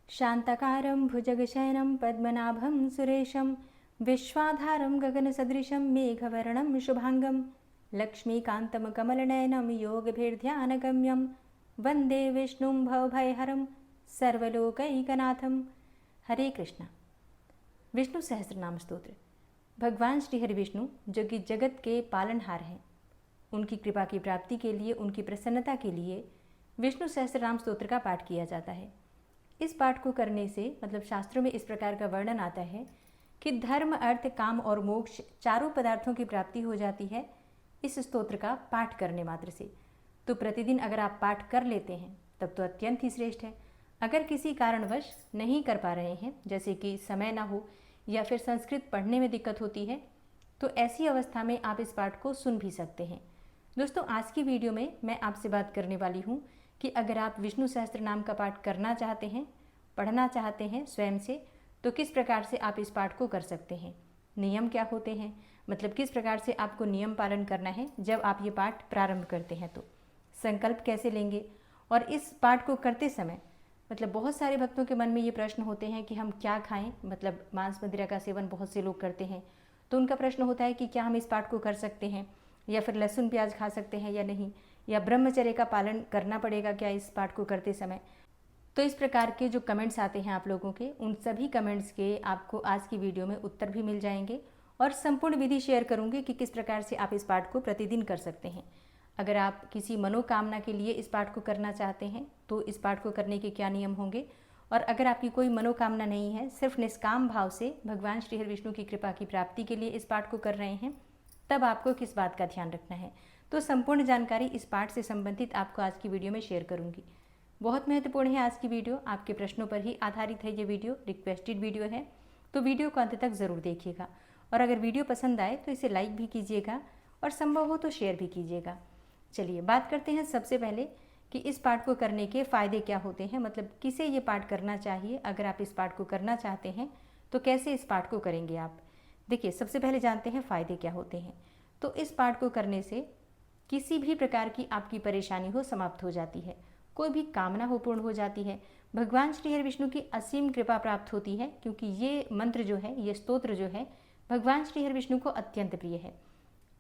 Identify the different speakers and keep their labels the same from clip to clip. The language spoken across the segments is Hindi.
Speaker 1: शान्ताकारं भुजगशयनं पद्मनाभं सुरेशं विश्वाधारं गगनसदृशं मेघवर्णं शुभांगं लक्ष्मीकान्तं कमलनयनं योगभिर्ध्यानगम्यं वन्दे विष्णुं भवभयहरं सर्वलोकैकनाथं। हरे कृष्णा। विष्णु सहस्त्रनाम स्तोत्र। भगवान श्री हरि विष्णु जो कि जगत के पालनहार हैं, उनकी कृपा की प्राप्ति के लिए, उनकी प्रसन्नता के लिए विष्णु सहस्त्रनाम स्तोत्र का पाठ किया जाता है। इस पाठ को करने से शास्त्रों में इस प्रकार का वर्णन आता है कि धर्म, अर्थ, काम और मोक्ष चारों पदार्थों की प्राप्ति हो जाती है इस स्तोत्र का पाठ करने मात्र से। तो प्रतिदिन अगर आप पाठ कर लेते हैं तब तो अत्यंत ही श्रेष्ठ है। अगर किसी कारणवश नहीं कर पा रहे हैं, जैसे कि समय ना हो या फिर संस्कृत पढ़ने में दिक्कत होती है, तो ऐसी अवस्था में आप इस पाठ को सुन भी सकते हैं। दोस्तों, आज की वीडियो में मैं आपसे बात करने वाली हूँ कि अगर आप विष्णु सहस्त्र नाम का पाठ करना चाहते हैं, पढ़ना चाहते हैं स्वयं से, तो किस प्रकार से आप इस पाठ को कर सकते हैं, नियम क्या होते हैं, किस प्रकार से आपको नियम पालन करना है जब आप ये पाठ प्रारंभ करते हैं, तो संकल्प कैसे लेंगे। और इस पाठ को करते समय बहुत सारे भक्तों के मन में ये प्रश्न होते हैं कि हम क्या खाएं। मांस मदिरा का सेवन बहुत से लोग करते हैं, तो उनका प्रश्न होता है कि क्या हम इस पाठ को कर सकते हैं, या फिर लहसुन प्याज खा सकते हैं या नहीं, या ब्रह्मचर्य का पालन करना पड़ेगा क्या इस पाठ को करते समय। तो इस प्रकार के जो कमेंट्स आते हैं आप लोगों के, उन सभी कमेंट्स के आपको आज की वीडियो में उत्तर भी मिल जाएंगे और संपूर्ण विधि शेयर करूंगी कि किस प्रकार से आप इस पाठ को प्रतिदिन कर सकते हैं। अगर आप किसी मनोकामना के लिए इस पाठ को करना चाहते हैं तो इस पाठ को करने के क्या नियम होंगे, और अगर आपकी कोई मनोकामना नहीं है, सिर्फ निष्काम भाव से भगवान श्री हरि विष्णु की कृपा की प्राप्ति के लिए इस पाठ को कर रहे हैं, तब आपको किस बात का ध्यान रखना है, तो संपूर्ण जानकारी इस पाठ से संबंधित आपको आज की वीडियो में शेयर करूंगी। बहुत महत्वपूर्ण है आज की वीडियो, आपके प्रश्नों पर ही आधारित है ये वीडियो, रिक्वेस्टेड वीडियो है, तो वीडियो को अंत तक ज़रूर देखिएगा। और अगर वीडियो पसंद आए तो इसे लाइक भी कीजिएगा और संभव हो तो शेयर भी कीजिएगा। चलिए बात करते हैं सबसे पहले कि इस पाठ को करने के फ़ायदे क्या होते हैं, किसे ये पाठ करना चाहिए। अगर आप इस पाठ को करना चाहते हैं तो कैसे इस पाठ को करेंगे आप। देखिए, सबसे पहले जानते हैं फ़ायदे क्या होते हैं। तो इस पाठ को करने से किसी भी प्रकार की आपकी परेशानी हो समाप्त हो जाती है, कोई भी कामना हो पूर्ण हो जाती है, भगवान श्री हरि विष्णु की असीम कृपा प्राप्त होती है, क्योंकि ये मंत्र जो है, ये स्तोत्र जो है, भगवान श्री हरि विष्णु को अत्यंत प्रिय है।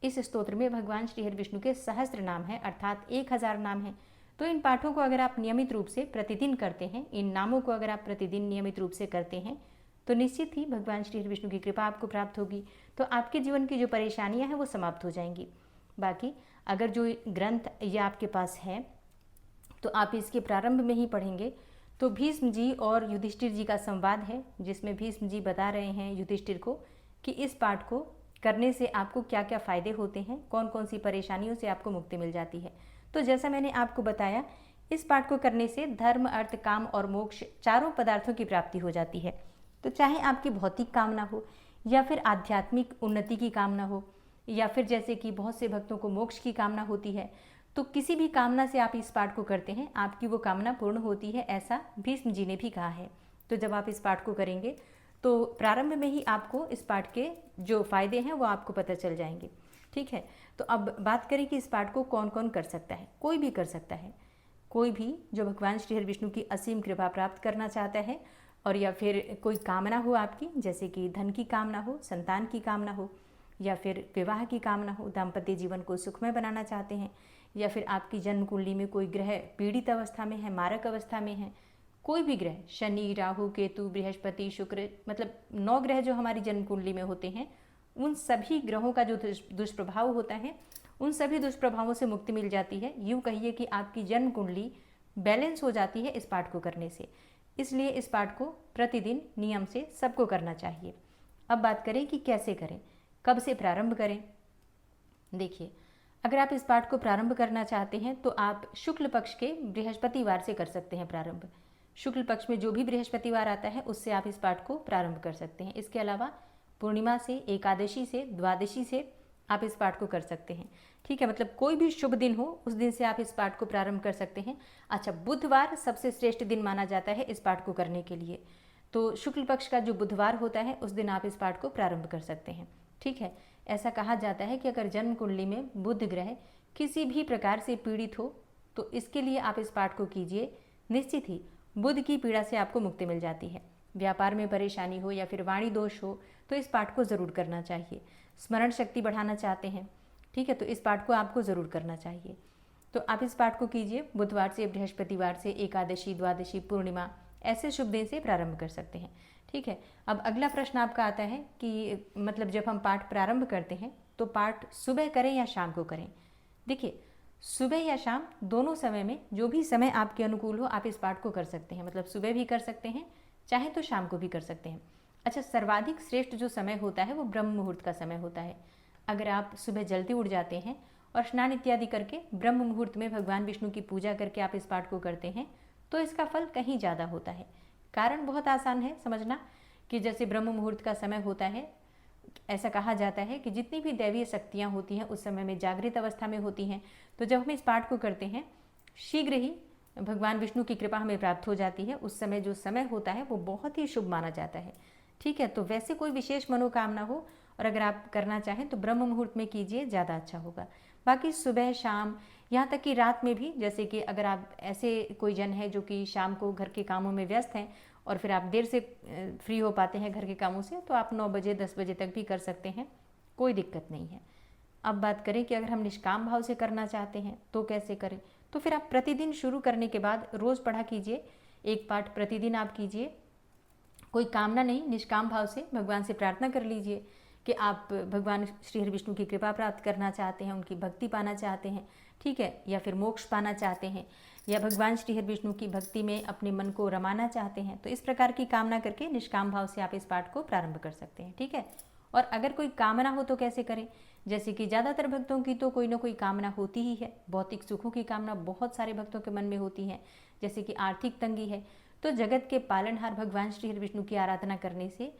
Speaker 1: इस स्तोत्र में भगवान श्री हरि विष्णु के सहस्त्र नाम है, अर्थात 1000 नाम हैं। तो इन पाठों को अगर आप नियमित रूप से प्रतिदिन करते हैं, इन नामों को अगर आप प्रतिदिन नियमित रूप से करते हैं, तो निश्चित ही भगवान श्री हरि विष्णु की कृपा आपको प्राप्त होगी, तो आपके जीवन की जो परेशानियां हैं वो समाप्त हो जाएंगी। बाकी अगर जो ग्रंथ ये आपके पास है तो आप इसके प्रारंभ में ही पढ़ेंगे तो भीष्म जी और युधिष्ठिर जी का संवाद है, जिसमें भीष्म जी बता रहे हैं युधिष्ठिर को कि इस पाठ को करने से आपको क्या क्या फ़ायदे होते हैं, कौन कौन सी परेशानियों से आपको मुक्ति मिल जाती है। तो जैसा मैंने आपको बताया, इस पाठ को करने से धर्म, अर्थ, काम और मोक्ष चारों पदार्थों की प्राप्ति हो जाती है। तो चाहे आपकी भौतिक कामना हो या फिर आध्यात्मिक उन्नति की कामना हो, या फिर जैसे कि बहुत से भक्तों को मोक्ष की कामना होती है, तो किसी भी कामना से आप इस पाठ को करते हैं, आपकी वो कामना पूर्ण होती है, ऐसा भीष्म जी ने भी कहा है। तो जब आप इस पाठ को करेंगे तो प्रारंभ में ही आपको इस पाठ के जो फ़ायदे हैं वो आपको पता चल जाएंगे। ठीक है, तो अब बात करें कि इस पाठ को कौन कौन कर सकता है। कोई भी कर सकता है, कोई भी जो भगवान श्री हरि विष्णु की असीम कृपा प्राप्त करना चाहता है, और या फिर कोई कामना हो आपकी, जैसे कि धन की कामना हो, संतान की कामना हो, या फिर विवाह की कामना हो, दाम्पत्य जीवन को सुखमय बनाना चाहते हैं, या फिर आपकी जन्म कुंडली में कोई ग्रह पीड़ित अवस्था में है, मारक अवस्था में है, कोई भी ग्रह, शनि, राहु, केतु, बृहस्पति, शुक्र, 9 ग्रह जो हमारी जन्म कुंडली में होते हैं, उन सभी ग्रहों का जो दुष्प्रभाव होता है, उन सभी दुष्प्रभावों से मुक्ति मिल जाती है। यूँ कहिए कि आपकी जन्म कुंडली बैलेंस हो जाती है इस पाठ को करने से। इसलिए इस पाठ को प्रतिदिन नियम से सबको करना चाहिए। अब बात करें कि कैसे करें, कब से प्रारंभ करें। देखिए, अगर आप इस पाठ को प्रारंभ करना चाहते हैं तो आप शुक्ल पक्ष के बृहस्पतिवार से कर सकते हैं प्रारंभ। शुक्ल पक्ष में जो भी बृहस्पतिवार आता है उससे आप इस पाठ को प्रारंभ कर सकते हैं। इसके अलावा पूर्णिमा से, एकादशी से, द्वादशी से आप इस पाठ को कर सकते हैं। ठीक है, कोई भी शुभ दिन हो उस दिन से आप इस पाठ को प्रारंभ कर सकते हैं। अच्छा, बुधवार सबसे श्रेष्ठ दिन माना जाता है इस पाठ को करने के लिए, तो शुक्ल पक्ष का जो बुधवार होता है उस दिन आप इस पाठ को प्रारंभ कर सकते हैं। ठीक है, ऐसा कहा जाता है कि अगर जन्म कुंडली में बुध ग्रह किसी भी प्रकार से पीड़ित हो तो इसके लिए आप इस पाठ को कीजिए, निश्चित ही बुध की पीड़ा से आपको मुक्ति मिल जाती है। व्यापार में परेशानी हो या फिर वाणी दोष हो तो इस पाठ को ज़रूर करना चाहिए। स्मरण शक्ति बढ़ाना चाहते हैं, ठीक है, तो इस पाठ को आपको ज़रूर करना चाहिए। तो आप इस पाठ को कीजिए। बुधवार से, बृहस्पतिवार से, एकादशी, द्वादशी, पूर्णिमा ऐसे शुभ दिन से प्रारंभ कर सकते हैं, ठीक है। अब अगला प्रश्न आपका आता है कि मतलब जब हम पाठ प्रारंभ करते हैं तो पाठ सुबह करें या शाम को करें। देखिए, सुबह या शाम दोनों समय में जो भी समय आपके अनुकूल हो आप इस पाठ को कर सकते हैं। मतलब सुबह भी कर सकते हैं, चाहे तो शाम को भी कर सकते हैं। अच्छा, सर्वाधिक श्रेष्ठ जो समय होता है वो ब्रह्म मुहूर्त का समय होता है। अगर आप सुबह जल्दी उठ जाते हैं और स्नान इत्यादि करके ब्रह्म मुहूर्त में भगवान विष्णु की पूजा करके आप इस पाठ को करते हैं तो इसका फल कहीं ज़्यादा होता है। कारण बहुत आसान है समझना कि जैसे ब्रह्म मुहूर्त का समय होता है, ऐसा कहा जाता है कि जितनी भी दैवीय शक्तियाँ होती हैं उस समय में जागृत अवस्था में होती हैं। तो जब हम इस पाठ को करते हैं शीघ्र ही भगवान विष्णु की कृपा हमें प्राप्त हो जाती है। उस समय जो समय होता है वो बहुत ही शुभ माना जाता है, ठीक है। तो वैसे कोई विशेष मनोकामना हो और अगर आप करना चाहें तो ब्रह्म मुहूर्त में कीजिए, ज़्यादा अच्छा होगा। बाकी सुबह शाम यहाँ तक कि रात में भी, जैसे कि अगर आप ऐसे कोई जन है जो कि शाम को घर के कामों में व्यस्त हैं और फिर आप देर से फ्री हो पाते हैं घर के कामों से, तो आप 9 बजे 10 बजे तक भी कर सकते हैं, कोई दिक्कत नहीं है। अब बात करें कि अगर हम निष्काम भाव से करना चाहते हैं तो कैसे करें, तो फिर आप प्रतिदिन शुरू करने के बाद रोज़ पढ़ा कीजिए। एक पाठ प्रतिदिन आप कीजिए, कोई कामना नहीं, निष्काम भाव से भगवान से प्रार्थना कर लीजिए कि आप भगवान श्री हरि विष्णु की कृपा प्राप्त करना चाहते हैं, उनकी भक्ति पाना चाहते हैं, ठीक है, या फिर मोक्ष पाना चाहते हैं, या भगवान श्री हरि विष्णु की भक्ति में अपने मन को रमाना चाहते हैं। तो इस प्रकार की कामना करके निष्काम भाव से आप इस पाठ को प्रारंभ कर सकते हैं, ठीक है। और अगर कोई कामना हो तो कैसे करें, जैसे कि ज़्यादातर भक्तों की तो कोई ना कोई कामना होती ही है। भौतिक सुखों की कामना बहुत सारे भक्तों के मन में होती है, जैसे कि आर्थिक तंगी है तो जगत के पालनहार भगवान श्री हरि विष्णु की आराधना करने से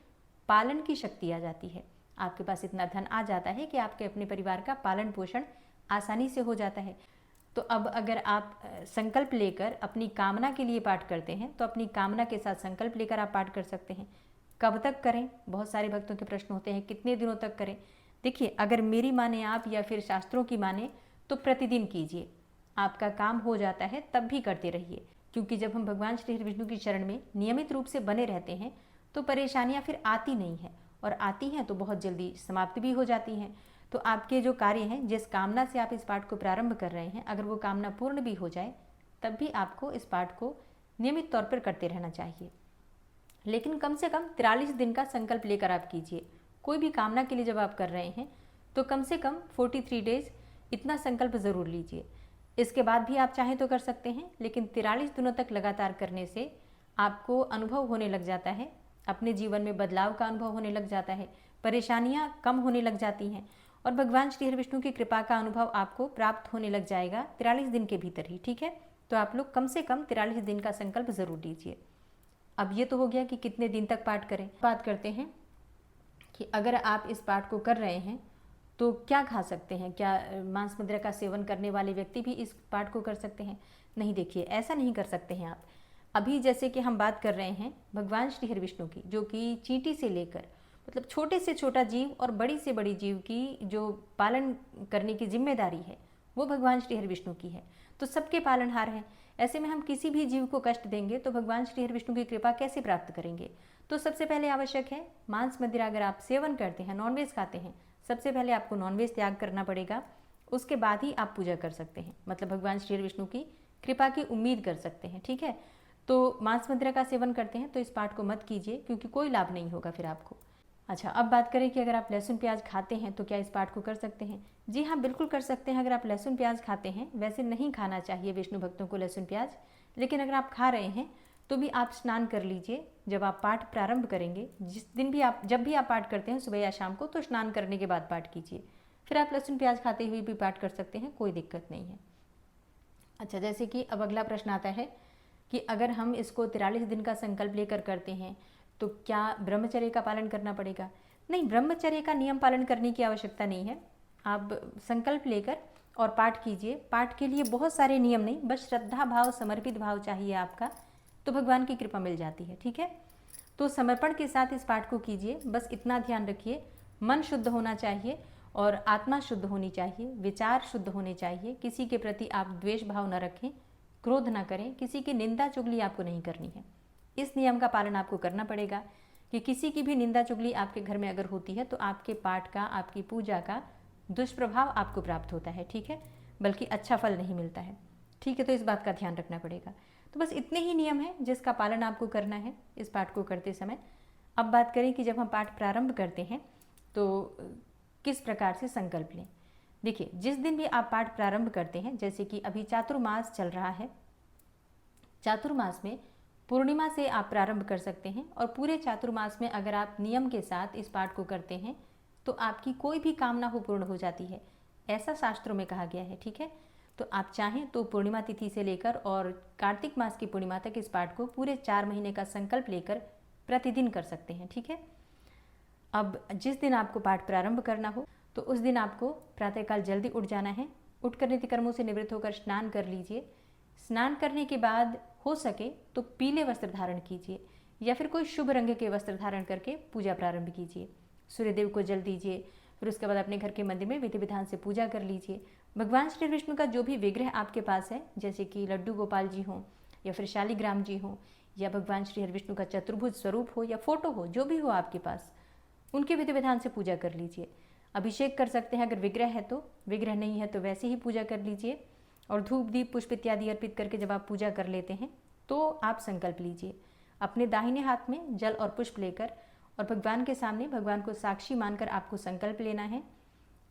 Speaker 1: पालन की शक्ति आ जाती है। आपके पास इतना धन आ जाता है कि आपके अपने परिवार का पालन पोषण आसानी से हो जाता है। तो अब अगर आप संकल्प लेकर अपनी कामना के लिए पाठ करते हैं तो अपनी कामना के साथ संकल्प लेकर आप पाठ कर सकते हैं। कब तक करें, बहुत सारे भक्तों के प्रश्न होते हैं, कितने दिनों तक करें। देखिए, अगर मेरी माने आप या फिर शास्त्रों की माने तो प्रतिदिन कीजिए, आपका काम हो जाता है तब भी करते रहिए। क्योंकि जब हम भगवान श्री हरि विष्णु की शरण में नियमित रूप से बने रहते हैं तो परेशानियां फिर आती नहीं हैं, और आती हैं तो बहुत जल्दी समाप्त भी हो जाती हैं। तो आपके जो कार्य हैं, जिस कामना से आप इस पाठ को प्रारंभ कर रहे हैं, अगर वो कामना पूर्ण भी हो जाए तब भी आपको इस पाठ को नियमित तौर पर करते रहना चाहिए। लेकिन कम से कम 43 दिन का संकल्प लेकर आप कीजिए। कोई भी कामना के लिए जब आप कर रहे हैं तो कम से कम 43 डेज इतना संकल्प ज़रूर लीजिए। इसके बाद भी आप चाहें तो कर सकते हैं, लेकिन 43 दिनों तक लगातार करने से आपको अनुभव होने लग जाता है, अपने जीवन में बदलाव का अनुभव होने लग जाता है, परेशानियां कम होने लग जाती हैं और भगवान श्री हरि विष्णु की कृपा का अनुभव आपको प्राप्त होने लग जाएगा 43 दिन के भीतर ही, ठीक है। तो आप लोग कम से कम 43 दिन का संकल्प ज़रूर लीजिए। अब ये तो हो गया कि कितने दिन तक पाठ करें। बात करते हैं कि अगर आप इस पाठ को कर रहे हैं तो क्या खा सकते हैं, क्या मांस मदिरा का सेवन करने वाले व्यक्ति भी इस पाठ को कर सकते हैं? नहीं, देखिए, ऐसा नहीं कर सकते हैं आप। अभी जैसे कि हम बात कर रहे हैं भगवान श्री हरि विष्णु की, जो कि चींटी से लेकर मतलब छोटे से छोटा जीव और बड़ी से बड़ी जीव की जो पालन करने की जिम्मेदारी है वो भगवान श्री हरि विष्णु की है। तो सबके पालनहार हैं। ऐसे में हम किसी भी जीव को कष्ट देंगे तो भगवान श्री हरि विष्णु की कृपा कैसे प्राप्त करेंगे? तो सबसे पहले आवश्यक है मांस मदिरा अगर आप सेवन करते हैं, नॉनवेज खाते हैं, सबसे पहले आपको नॉनवेज त्याग करना पड़ेगा। उसके बाद ही आप पूजा कर सकते हैं, मतलब भगवान श्री हरि विष्णु की कृपा की उम्मीद कर सकते हैं, ठीक है। तो मांस मदिरा का सेवन करते हैं तो इस पाठ को मत कीजिए, क्योंकि कोई लाभ नहीं होगा फिर आपको। अच्छा, अब बात करें कि अगर आप लहसुन प्याज खाते हैं तो क्या इस पाठ को कर सकते हैं? जी हाँ, बिल्कुल कर सकते हैं। अगर आप लहसुन प्याज खाते हैं, वैसे नहीं खाना चाहिए विष्णु भक्तों को लहसुन प्याज, लेकिन अगर आप खा रहे हैं तो भी आप स्नान कर लीजिए। जब आप पाठ प्रारंभ करेंगे, जिस दिन भी आप जब भी आप पाठ करते हैं सुबह या शाम को, तो स्नान करने के बाद पाठ कीजिए। फिर आप लहसुन प्याज खाते हुए भी पाठ कर सकते हैं, कोई दिक्कत नहीं है। अच्छा, जैसे कि अब अगला प्रश्न आता है कि अगर हम इसको 43 दिन का संकल्प लेकर करते हैं तो क्या ब्रह्मचर्य का पालन करना पड़ेगा? नहीं, ब्रह्मचर्य का नियम पालन करने की आवश्यकता नहीं है। आप संकल्प लेकर और पाठ कीजिए। पाठ के लिए बहुत सारे नियम नहीं, बस श्रद्धा भाव, समर्पित भाव चाहिए आपका, तो भगवान की कृपा मिल जाती है, ठीक है। तो समर्पण के साथ इस पाठ को कीजिए। बस इतना ध्यान रखिए, मन शुद्ध होना चाहिए और आत्मा शुद्ध होनी चाहिए, विचार शुद्ध होने चाहिए, किसी के प्रति आप द्वेष भाव न रखें, क्रोध ना करें, किसी की निंदा चुगली आपको नहीं करनी है। इस नियम का पालन आपको करना पड़ेगा कि किसी की भी निंदा चुगली आपके घर में अगर होती है तो आपके पाठ का, आपकी पूजा का दुष्प्रभाव आपको प्राप्त होता है, ठीक है, बल्कि अच्छा फल नहीं मिलता है, ठीक है। तो इस बात का ध्यान रखना पड़ेगा। तो बस इतने ही नियम हैं जिसका पालन आपको करना है इस पाठ को करते समय। अब बात करें कि जब हम पाठ प्रारंभ करते हैं तो किस प्रकार से संकल्प लें। देखिए, जिस दिन भी आप पाठ प्रारंभ करते हैं, जैसे कि अभी चातुर्मास चल रहा है, चातुर्मास में पूर्णिमा से आप प्रारंभ कर सकते हैं और पूरे चातुर्मास में अगर आप नियम के साथ इस पाठ को करते हैं तो आपकी कोई भी कामना हो पूर्ण हो जाती है, ऐसा शास्त्रों में कहा गया है, ठीक है। तो आप चाहें तो पूर्णिमा तिथि से लेकर और कार्तिक मास की पूर्णिमा तक इस पाठ को पूरे 4 महीने का संकल्प लेकर प्रतिदिन कर सकते हैं, ठीक है। अब जिस दिन आपको पाठ प्रारंभ करना हो तो उस दिन आपको प्रातःकाल जल्दी उठ जाना है। उठकर नित्य कर्मों से निवृत्त होकर स्नान कर लीजिए। स्नान करने के बाद हो सके तो पीले वस्त्र धारण कीजिए या फिर कोई शुभ रंग के वस्त्र धारण करके पूजा प्रारंभ कीजिए। सूर्यदेव को जल दीजिए, फिर उसके बाद अपने घर के मंदिर में विधि विधान से पूजा कर लीजिए। भगवान श्री विष्णु का जो भी विग्रह आपके पास है, जैसे कि लड्डू गोपाल जी हों या फिर शालिग्राम जी हों या भगवान श्री हरि विष्णु का चतुर्भुज स्वरूप हो या फोटो हो, जो भी हो आपके पास, उनके विधि विधान से पूजा कर लीजिए। अभिषेक कर सकते हैं अगर विग्रह है तो, विग्रह नहीं है तो वैसे ही पूजा कर लीजिए। और धूप दीप पुष्प इत्यादि अर्पित करके जब आप पूजा कर लेते हैं तो आप संकल्प लीजिए। अपने दाहिने हाथ में जल और पुष्प लेकर और भगवान के सामने भगवान को साक्षी मानकर आपको संकल्प लेना है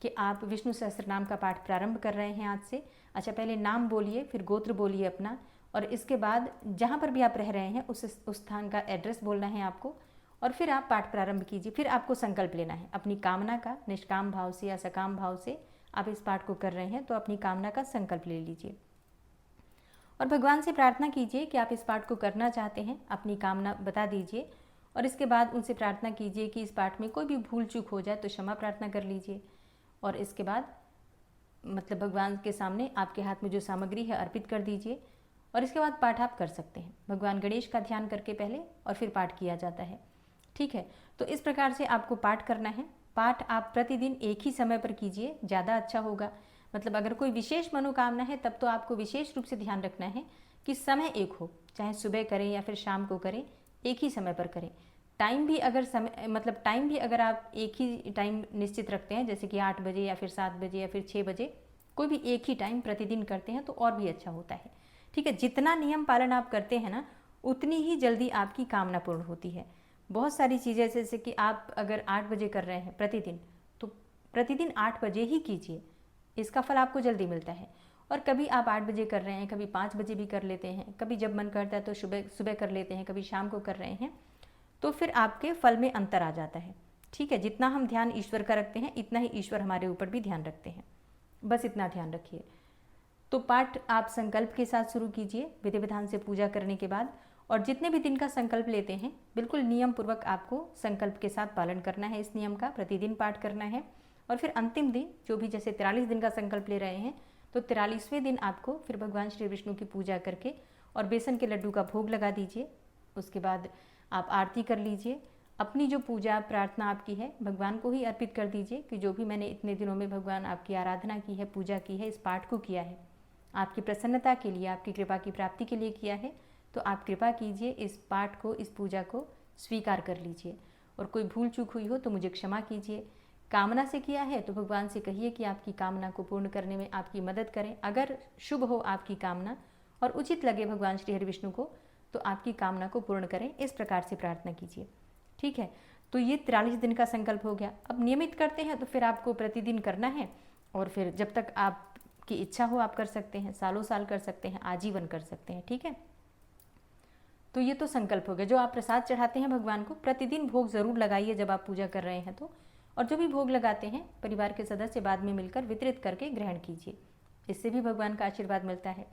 Speaker 1: कि आप विष्णु सहस्त्र नाम का पाठ प्रारंभ कर रहे हैं आज से। अच्छा, पहले नाम बोलिए, फिर गोत्र बोलिए अपना, और इसके बाद जहाँ पर भी आप रह रहे हैं उस स्थान का एड्रेस बोलना है आपको, और फिर आप पाठ प्रारंभ कीजिए। फिर आपको संकल्प लेना है अपनी कामना का, निष्काम भाव से या सकाम भाव से आप इस पाठ को कर रहे हैं तो अपनी कामना का संकल्प ले लीजिए और भगवान से प्रार्थना कीजिए कि आप इस पाठ को करना चाहते हैं। अपनी कामना बता दीजिए और इसके बाद उनसे प्रार्थना कीजिए कि इस पाठ में कोई भी भूल चूक हो जाए तो क्षमा प्रार्थना कर लीजिए। और इसके बाद मतलब भगवान के सामने आपके हाथ में जो सामग्री है अर्पित कर दीजिए और इसके बाद पाठ आप कर सकते हैं। भगवान गणेश का ध्यान करके पहले और फिर पाठ किया जाता है, ठीक है। तो इस प्रकार से आपको पाठ करना है। पाठ आप प्रतिदिन एक ही समय पर कीजिए, ज़्यादा अच्छा होगा। मतलब अगर कोई विशेष मनोकामना है तब तो आपको विशेष रूप से ध्यान रखना है कि समय एक हो, चाहे सुबह करें या फिर शाम को करें, एक ही समय पर करें। टाइम भी अगर टाइम भी अगर आप एक ही टाइम निश्चित रखते हैं, जैसे कि 8 बजे या फिर 7 बजे या फिर 6 बजे, कोई भी एक ही टाइम प्रतिदिन करते हैं तो और भी अच्छा होता है, ठीक है। जितना नियम पालन आप करते हैं ना, उतनी ही जल्दी आपकी कामना पूर्ण होती है। बहुत सारी चीज़ें, जैसे कि आप अगर 8 बजे कर रहे हैं प्रतिदिन, तो प्रतिदिन 8 बजे ही कीजिए, इसका फल आपको जल्दी मिलता है। और कभी आप 8 बजे कर रहे हैं, कभी 5 बजे भी कर लेते हैं, कभी जब मन करता है तो सुबह कर लेते हैं, कभी शाम को कर रहे हैं, तो फिर आपके फल में अंतर आ जाता है, ठीक है। जितना हम ध्यान ईश्वर का रखते हैं इतना ही ईश्वर हमारे ऊपर भी ध्यान रखते हैं, बस इतना ध्यान रखिए। तो पाठ आप संकल्प के साथ शुरू कीजिए, विधि विधान से पूजा करने के बाद। और जितने भी दिन का संकल्प लेते हैं बिल्कुल नियम पूर्वक आपको संकल्प के साथ पालन करना है। इस नियम का प्रतिदिन पाठ करना है। और फिर अंतिम दिन जो भी, जैसे 43 दिन का संकल्प ले रहे हैं तो 43वें दिन आपको फिर भगवान श्री विष्णु की पूजा करके और बेसन के लड्डू का भोग लगा दीजिए। उसके बाद आप आरती कर लीजिए। अपनी जो पूजा प्रार्थना आपकी है भगवान को ही अर्पित कर दीजिए कि जो भी मैंने इतने दिनों में भगवान आपकी आराधना की है, पूजा की है, इस पाठ को किया है, आपकी प्रसन्नता के लिए, आपकी कृपा की प्राप्ति के लिए किया है, तो आप कृपा कीजिए, इस पाठ को, इस पूजा को स्वीकार कर लीजिए। और कोई भूल चूक हुई हो तो मुझे क्षमा कीजिए। कामना से किया है तो भगवान से कहिए कि आपकी कामना को पूर्ण करने में आपकी मदद करें। अगर शुभ हो आपकी कामना और उचित लगे भगवान श्री हरि विष्णु को तो आपकी कामना को पूर्ण करें, इस प्रकार से प्रार्थना कीजिए, ठीक है। तो ये 43 दिन का संकल्प हो गया। अब नियमित करते हैं तो फिर आपको प्रतिदिन करना है और फिर जब तक आपकी इच्छा हो आप कर सकते हैं, सालों साल कर सकते हैं, आजीवन कर सकते हैं, ठीक है। तो ये तो संकल्प हो गया। जो आप प्रसाद चढ़ाते हैं भगवान को, प्रतिदिन भोग ज़रूर लगाइए जब आप पूजा कर रहे हैं तो। और जो भी भोग लगाते हैं परिवार के सदस्य बाद में मिलकर वितरित करके ग्रहण कीजिए, इससे भी भगवान का आशीर्वाद मिलता है,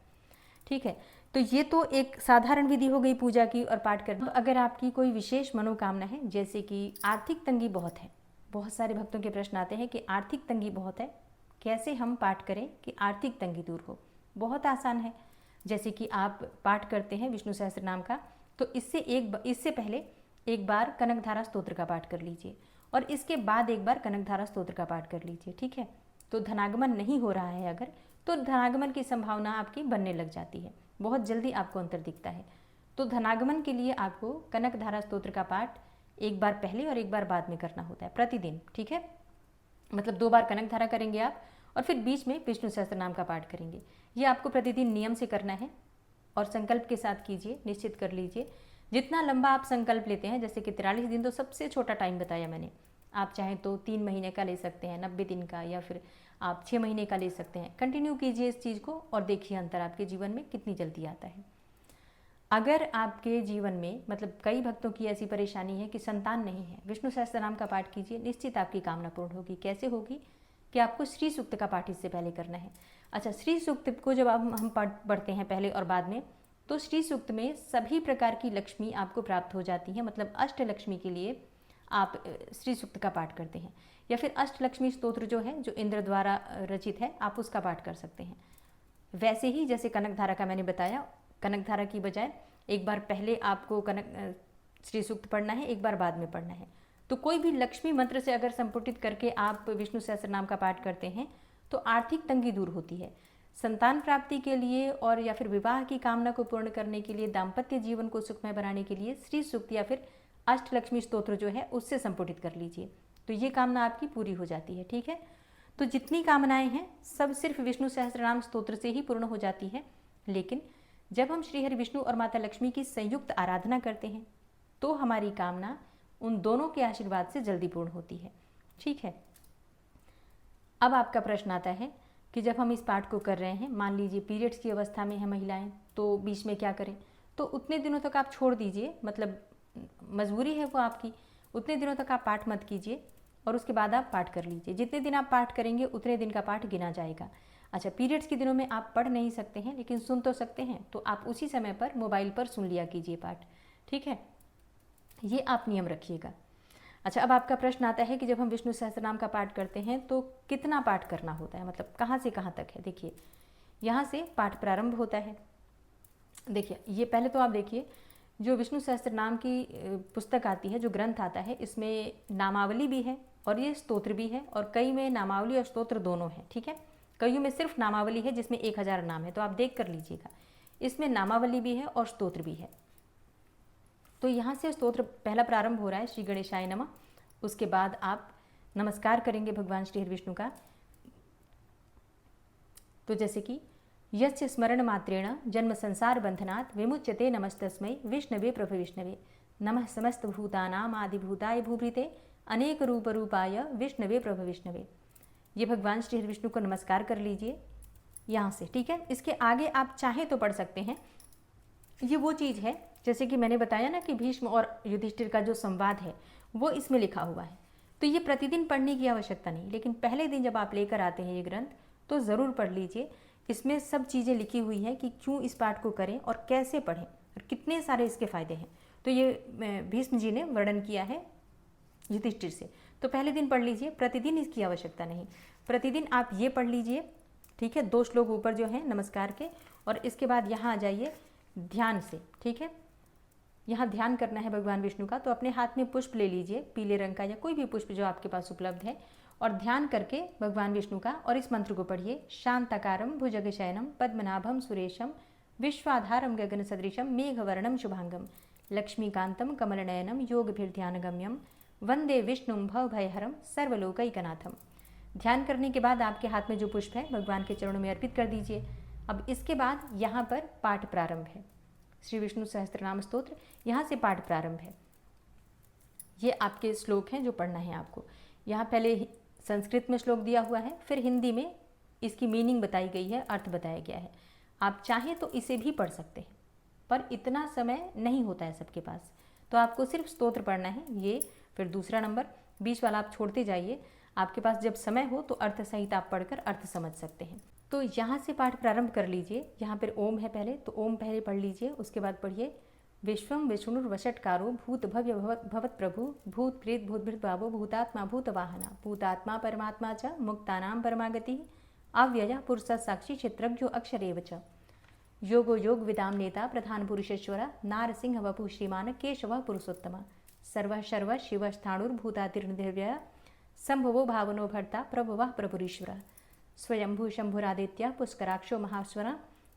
Speaker 1: ठीक है। तो ये तो एक साधारण विधि हो गई पूजा की और पाठ करना। तो अगर आपकी कोई विशेष मनोकामना है, जैसे कि आर्थिक तंगी बहुत है, बहुत सारे भक्तों के प्रश्न आते हैं कि आर्थिक तंगी बहुत है, कैसे हम पाठ करें कि आर्थिक तंगी दूर हो। बहुत आसान है। जैसे कि आप पाठ करते हैं विष्णु सहस्त्र नाम का, तो इससे पहले एक बार कनकधारा स्तोत्र का पाठ कर लीजिए और इसके बाद एक बार कनकधारा स्तोत्र का पाठ कर लीजिए, ठीक है। तो धनागमन नहीं हो रहा है अगर, तो धनागमन की संभावना आपकी बनने लग जाती है। बहुत जल्दी आपको अंतर दिखता है। तो धनागमन के लिए आपको कनक धारा स्तोत्र का पाठ एक बार पहले और एक बार बाद में करना होता है प्रतिदिन, ठीक है। मतलब 2 बार कनक धारा करेंगे आप और फिर बीच में विष्णु सहस्त्र नाम का पाठ करेंगे। ये आपको प्रतिदिन नियम से करना है और संकल्प के साथ कीजिए, निश्चित कर लीजिए। जितना लंबा आप संकल्प लेते हैं, जैसे कि 43 दिन तो सबसे छोटा टाइम बताया मैंने, आप चाहें तो 3 महीने का ले सकते हैं, 90 दिन का, या फिर आप 6 महीने का ले सकते हैं। कंटिन्यू कीजिए इस चीज़ को और देखिए अंतर आपके जीवन में कितनी जल्दी आता है। अगर आपके जीवन में, मतलब कई भक्तों की ऐसी परेशानी है कि संतान नहीं है, विष्णु सहस्त्र नाम का पाठ कीजिए, निश्चित आपकी कामना पूर्ण होगी। कैसे होगी कि आपको श्री सूक्त का पाठ इससे पहले करना है। अच्छा, श्री सूक्त को जब हम पढ़ते हैं पहले और बाद में, तो श्री सूक्त में सभी प्रकार की लक्ष्मी आपको प्राप्त हो जाती है। मतलब अष्ट लक्ष्मी के लिए आप श्री सूक्त का पाठ करते हैं, या फिर अष्ट लक्ष्मी स्तोत्र जो है, जो इंद्र द्वारा रचित है, आप उसका पाठ कर सकते हैं। वैसे ही जैसे कनक धारा का मैंने बताया, कनक धारा की बजाय एक बार पहले आपको कनक श्री सूक्त पढ़ना है, एक बार बाद में पढ़ना है। तो कोई भी लक्ष्मी मंत्र से अगर संपुटित करके आप विष्णु सहस्त्र नाम का पाठ करते हैं तो आर्थिक तंगी दूर होती है। संतान प्राप्ति के लिए और या फिर विवाह की कामना को पूर्ण करने के लिए, दाम्पत्य जीवन को सुखमय बनाने के लिए श्री सूक्त या फिर अष्टलक्ष्मी स्तोत्र जो है उससे संपुटित कर लीजिए, तो ये कामना आपकी पूरी हो जाती है, ठीक है। तो जितनी कामनाएं हैं सब सिर्फ विष्णु सहस्त्रनाम स्तोत्र से ही पूर्ण हो जाती है। लेकिन जब हम श्री हरि विष्णु और माता लक्ष्मी की संयुक्त आराधना करते हैं तो हमारी कामना उन दोनों के आशीर्वाद से जल्दी पूर्ण होती है, ठीक है। अब आपका प्रश्न आता है कि जब हम इस पाठ को कर रहे हैं, मान लीजिए पीरियड्स की अवस्था में है महिलाएं, तो बीच में क्या करें। तो उतने दिनों तक आप छोड़ दीजिए, मतलब मजबूरी है वो आपकी, उतने दिनों तक आप पाठ मत कीजिए और उसके बाद आप पाठ कर लीजिए। जितने दिन आप पाठ करेंगे उतने दिन का पाठ गिना जाएगा। अच्छा, पीरियड्स के दिनों में आप पढ़ नहीं सकते हैं लेकिन सुन तो सकते हैं, तो आप उसी समय पर मोबाइल पर सुन लिया कीजिए पाठ, ठीक है। ये आप नियम रखिएगा। अच्छा, अब आपका प्रश्न आता है कि जब हम विष्णु सहस्त्रनाम का पाठ करते हैं तो कितना पाठ करना होता है, मतलब कहाँ से कहाँ तक है। देखिए, यहाँ से पाठ प्रारंभ होता है। देखिए, ये पहले तो आप देखिए, जो विष्णु सहस्त्रनाम की पुस्तक आती है, जो ग्रंथ आता है, इसमें नामावली भी है और ये स्तोत्र भी है, और कई में नामावली और स्तोत्र दोनों है, ठीक है। कईयों में सिर्फ नामावली है जिसमें 1000 नाम है, तो आप देख कर लीजिएगा। इसमें नामावली भी है और स्तोत्र भी है। तो यहाँ से स्तोत्र पहला प्रारंभ हो रहा है, श्री गणेशाय नमः। उसके बाद आप नमस्कार करेंगे भगवान श्री हरि विष्णु का। तो जैसे कि यस्य स्मरण मात्रेण जन्म संसार बंधनात् विमुच्यते नमस्तस्मै विष्णवे प्रभु विष्णवे नमः समस्त भूतानाम आदिभूताय भूभृते अनेक रूप रूपाय विष्णवे प्रभु विष्णवे। ये भगवान श्री हरि विष्णु को नमस्कार कर लीजिए यहाँ से, ठीक है। इसके आगे आप चाहें तो पढ़ सकते हैं। ये वो चीज़ है, जैसे कि मैंने बताया ना कि भीष्म और युधिष्ठिर का जो संवाद है वो इसमें लिखा हुआ है। तो ये प्रतिदिन पढ़ने की आवश्यकता नहीं, लेकिन पहले दिन जब आप लेकर आते हैं ये ग्रंथ तो ज़रूर पढ़ लीजिए। इसमें सब चीज़ें लिखी हुई हैं कि क्यों इस पाठ को करें और कैसे पढ़ें और कितने सारे इसके फ़ायदे हैं। तो ये भीष्म जी ने वर्णन किया है युधिष्ठिर से। तो पहले दिन पढ़ लीजिए, प्रतिदिन इसकी आवश्यकता नहीं। प्रतिदिन आप ये पढ़ लीजिए, ठीक है। 2 श्लोक ऊपर जो हैं नमस्कार के, और इसके बाद यहाँ आ जाइए ध्यान से, ठीक है। यहाँ ध्यान करना है भगवान विष्णु का। तो अपने हाथ में पुष्प ले लीजिए, पीले रंग का या कोई भी पुष्प जो आपके पास उपलब्ध है, और ध्यान करके भगवान विष्णु का और इस मंत्र को पढ़िए। शांताकारं भुजगशयनं पद्मनाभं सुरेशं विश्वाधारं गगन सदृशं मेघवर्णं शुभांगं लक्ष्मीकांतं कमलनयनं योगभिर्ध्यानगम्यं वंदे विष्णुं भवभयहरं सर्वलोकैकनाथम। ध्यान करने के बाद आपके हाथ में जो पुष्प है भगवान के चरणों में अर्पित कर दीजिए। अब इसके बाद यहाँ पर पाठ प्रारंभ है, श्री विष्णु सहस्त्रनाम स्तोत्र, यहाँ से पाठ प्रारंभ है। ये आपके श्लोक हैं जो पढ़ना है आपको। यहाँ पहले संस्कृत में श्लोक दिया हुआ है, फिर हिंदी में इसकी मीनिंग बताई गई है, अर्थ बताया गया है। आप चाहें तो इसे भी पढ़ सकते हैं, पर इतना समय नहीं होता है सबके पास, तो आपको सिर्फ स्तोत्र पढ़ना है। ये फिर दूसरा नंबर, बीच वाला आप छोड़ते जाइए। आपके पास जब समय हो तो अर्थ सहित आप पढ़कर अर्थ समझ सकते हैं। तो यहाँ से पाठ प्रारंभ कर लीजिए। यहाँ पर ओम है पहले, तो ओम पहले पढ़ लीजिए। उसके बाद पढ़िए विश्वं विष्णुर्वषट्कारो भूत भव्य भवत् प्रभु भूत प्रेत भूतभृत भावो भूतात्मा भूतवाहना भूतात्मा परमात्मा च मुक्तानां परमागति अव्यय पुरुषः साक्षी क्षेत्रज्ञो अक्षरेव च योगो योग विदाम नेता प्रधान पुरुषेश्वर नारसिंह वपु श्रीमान केशव पुरुषोत्तम सर्व शर्व शिव स्थाणुर्भूतातिर्निर्व्यय संभवो भावनो भर्ता प्रभवः प्रभुरीश्वर स्वयंभू शंभुरादित्य पुष्कराक्षो महास्वर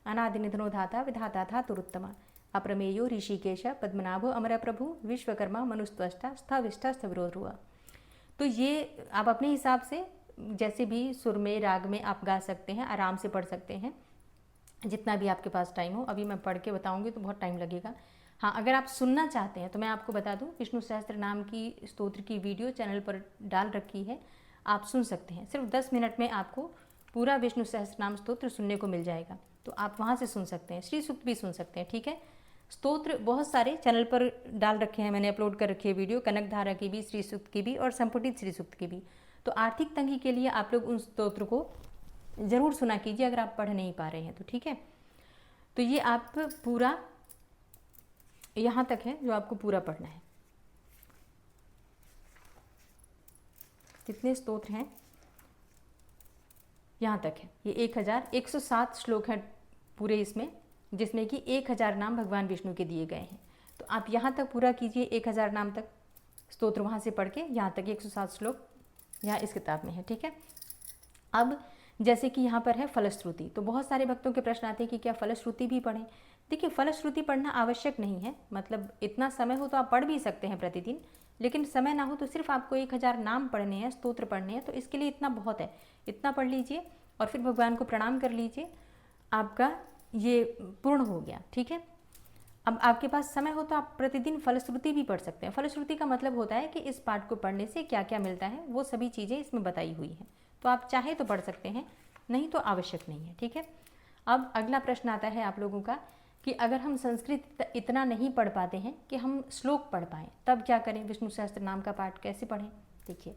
Speaker 1: अनादिनिधनो धाता विधाता था तुरुत्तमा, अप्रमेयो ऋषिकेश पद्मनाभो अमर प्रभु, विश्वकर्मा मनुस्त्वष्टा स्थविष्टा स्थविरोध्रुव। तो ये आप अपने हिसाब से जैसे भी सुर में राग में आप गा सकते हैं, आराम से पढ़ सकते हैं, जितना भी आपके पास टाइम हो। अभी मैं पढ़ के बताऊंगी तो बहुत टाइम लगेगा। हाँ, अगर आप सुनना चाहते हैं तो मैं आपको बता दूं, विष्णु सहस्त्र नाम की स्तोत्र की वीडियो चैनल पर डाल रखी है, आप सुन सकते हैं। सिर्फ 10 मिनट में आपको पूरा विष्णु सहस्त्र नाम स्तोत्र सुनने को मिल जाएगा, तो आप वहाँ से सुन सकते हैं। श्री सूक्त भी सुन सकते हैं, ठीक है। स्तोत्र बहुत सारे चैनल पर डाल रखे हैं, मैंने अपलोड कर रखी है वीडियो, कनक धारा की भी, श्री सूक्त की भी और संपुटित श्री सूक्त की भी। तो आर्थिक तंगी के लिए आप लोग उन स्तोत्र को ज़रूर सुना कीजिए अगर आप पढ़ नहीं पा रहे हैं तो, ठीक है। तो ये आप पूरा यहाँ तक है जो आपको पूरा पढ़ना है। कितने स्तोत्र हैं, यहाँ तक है। ये 1107 श्लोक हैं पूरे इसमें, जिसमें कि 1000 नाम भगवान विष्णु के दिए गए हैं। तो आप यहाँ तक पूरा कीजिए, 1000 नाम तक स्तोत्र वहाँ से पढ़ के यहाँ तक 107 श्लोक यहाँ इस किताब में है, ठीक है। अब जैसे कि यहाँ पर है फलश्रुति, तो बहुत सारे भक्तों के प्रश्न आते हैं कि क्या फलश्रुति भी पढ़ें। देखिए, फलश्रुति पढ़ना आवश्यक नहीं है, मतलब इतना समय हो तो आप पढ़ भी सकते हैं प्रतिदिन, लेकिन समय ना हो तो सिर्फ आपको 1000 नाम पढ़ने हैं, स्तोत्र पढ़ने हैं, तो इसके लिए इतना बहुत है। इतना पढ़ लीजिए और फिर भगवान को प्रणाम कर लीजिए, आपका ये पूर्ण हो गया, ठीक है। अब आपके पास समय हो तो आप प्रतिदिन फलश्रुति भी पढ़ सकते हैं। फलश्रुति का मतलब होता है कि इस पाठ को पढ़ने से क्या क्या मिलता है, वो सभी चीज़ें इसमें बताई हुई हैं। तो आप चाहे तो पढ़ सकते हैं, नहीं तो आवश्यक नहीं है, ठीक है। अब अगला प्रश्न आता है आप लोगों का कि अगर हम संस्कृत इतना नहीं पढ़ पाते हैं कि हम श्लोक पढ़ पाएँ, तब क्या करें, विष्णु सहस्त्र नाम का पाठ कैसे पढ़ें। देखिए,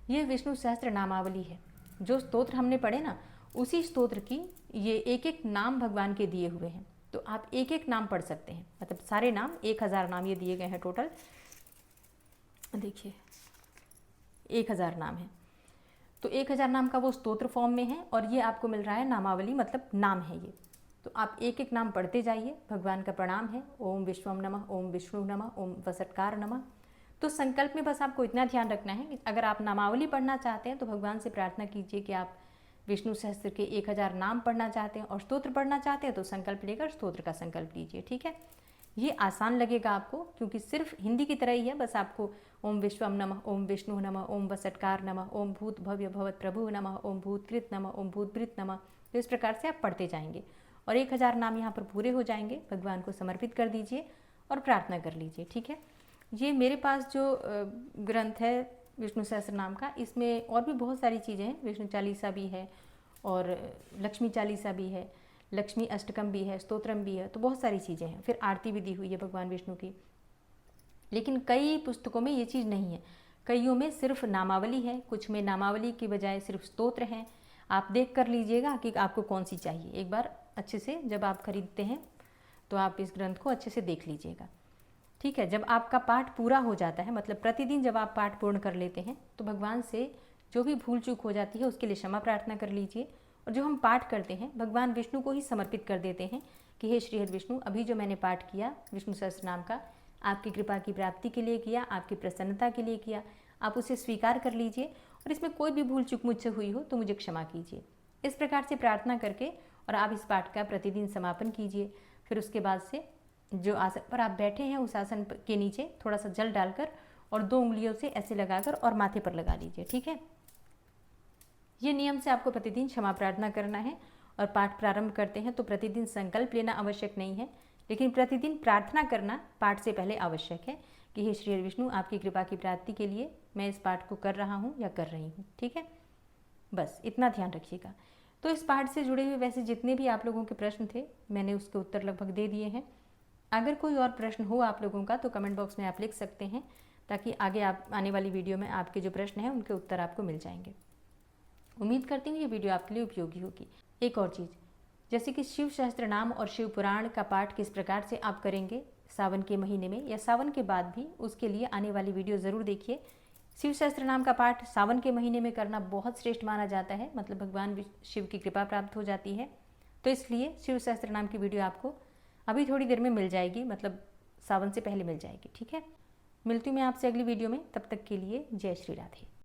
Speaker 1: ये विष्णु सहस्त्र नामावली है, जो स्तोत्र हमने पढ़े ना, उसी स्तोत्र की ये एक एक नाम भगवान के दिए हुए हैं। तो आप एक एक नाम पढ़ सकते हैं, मतलब सारे नाम 1000 नाम ये दिए गए हैं टोटल। देखिए 1000 नाम है, तो 1000 नाम का वो स्तोत्र फॉर्म में है और ये आपको मिल रहा है नामावली, मतलब नाम है ये। तो आप एक एक नाम पढ़ते जाइए। भगवान का प्रणाम है, ओम विश्वम नमः, ओम विष्णु नमः, ओम वसटकार नमः। तो संकल्प में बस आपको इतना ध्यान रखना है कि अगर आप नामावली पढ़ना चाहते हैं तो भगवान से प्रार्थना कीजिए कि आप विष्णु सहस्त्र के 1000 नाम पढ़ना चाहते हैं, और स्तोत्र पढ़ना चाहते हैं तो संकल्प लेकर स्तोत्र का संकल्प लीजिए, ठीक है। ये आसान लगेगा आपको, क्योंकि सिर्फ हिंदी की तरह ही है। बस आपको ओम विश्वम नमः, ओम विष्णु नमः, ओम वसटकार नमः, ओम भूत भव्य भवत प्रभु नमः, ओम भूतकृत नमः, ओम भूतभृत नमः। तो इस प्रकार से आप पढ़ते जाएंगे और 1000 नाम यहाँ पर पूरे हो जाएंगे। भगवान को समर्पित कर दीजिए और प्रार्थना कर लीजिए, ठीक है। ये मेरे पास जो ग्रंथ है विष्णु सहस्त्र नाम का, इसमें और भी बहुत सारी चीज़ें हैं। विष्णु चालीसा भी है और लक्ष्मी चालीसा भी है, लक्ष्मी अष्टकम भी है, स्तोत्रम भी है, तो बहुत सारी चीज़ें हैं। फिर आरती भी दी हुई है भगवान विष्णु की। लेकिन कई पुस्तकों में ये चीज़ नहीं है, कईयों में सिर्फ नामावली है, कुछ में नामावली की बजाय सिर्फ स्तोत्र हैं। आप देख कर लीजिएगा कि आपको कौन सी चाहिए। एक बार अच्छे से जब आप खरीदते हैं तो आप इस ग्रंथ को अच्छे से देख लीजिएगा, ठीक है। जब आपका पाठ पूरा हो जाता है, मतलब प्रतिदिन जब आप पाठ पूर्ण कर लेते हैं, तो भगवान से जो भी भूल चूक हो जाती है उसके लिए क्षमा प्रार्थना कर लीजिए। और जो हम पाठ करते हैं भगवान विष्णु को ही समर्पित कर देते हैं कि हे श्री हरि विष्णु, अभी जो मैंने पाठ किया विष्णु सहस्त्र नाम का, आपकी कृपा की प्राप्ति के लिए किया, आपकी प्रसन्नता के लिए किया, आप उसे स्वीकार कर लीजिए और इसमें कोई भी भूल चूक मुझसे हुई हो तो मुझे क्षमा कीजिए। इस प्रकार से प्रार्थना करके और आप इस पाठ का प्रतिदिन समापन कीजिए। फिर उसके बाद से जो आसन पर आप बैठे हैं उस आसन के नीचे थोड़ा सा जल डालकर और 2 उंगलियों से ऐसे लगाकर और माथे पर लगा लीजिए, ठीक है। ये नियम से आपको प्रतिदिन क्षमा प्रार्थना करना है। और पाठ प्रारंभ करते हैं तो प्रतिदिन संकल्प लेना आवश्यक नहीं है, लेकिन प्रतिदिन प्रार्थना करना पाठ से पहले आवश्यक है कि हे श्री हरि विष्णु, आपकी कृपा की प्राप्ति के लिए मैं इस पाठ को कर रहा हूँ या कर रही हूँ, ठीक है। बस इतना ध्यान रखिएगा। तो इस पाठ से जुड़े हुए वैसे जितने भी आप लोगों के प्रश्न थे, मैंने उसके उत्तर लगभग दे दिए हैं। अगर कोई और प्रश्न हो आप लोगों का तो कमेंट बॉक्स में आप लिख सकते हैं, ताकि आगे आप आने वाली वीडियो में आपके जो प्रश्न हैं उनके उत्तर आपको मिल जाएंगे। उम्मीद करती हूँ ये वीडियो आपके लिए उपयोगी होगी। एक और चीज़, जैसे कि शिव सहस्त्र नाम और शिव पुराण का पाठ किस प्रकार से आप करेंगे सावन के महीने में या सावन के बाद भी, उसके लिए आने वाली वीडियो ज़रूर देखिए। शिव सहस्त्र नाम का पाठ सावन के महीने में करना बहुत श्रेष्ठ माना जाता है, मतलब भगवान शिव की कृपा प्राप्त हो जाती है। तो इसलिए शिव सहस्त्र नाम की वीडियो आपको अभी थोड़ी देर में मिल जाएगी, मतलब सावन से पहले मिल जाएगी, ठीक है। मिलती हूँ मैं आपसे अगली वीडियो में, तब तक के लिए जय श्री राधे।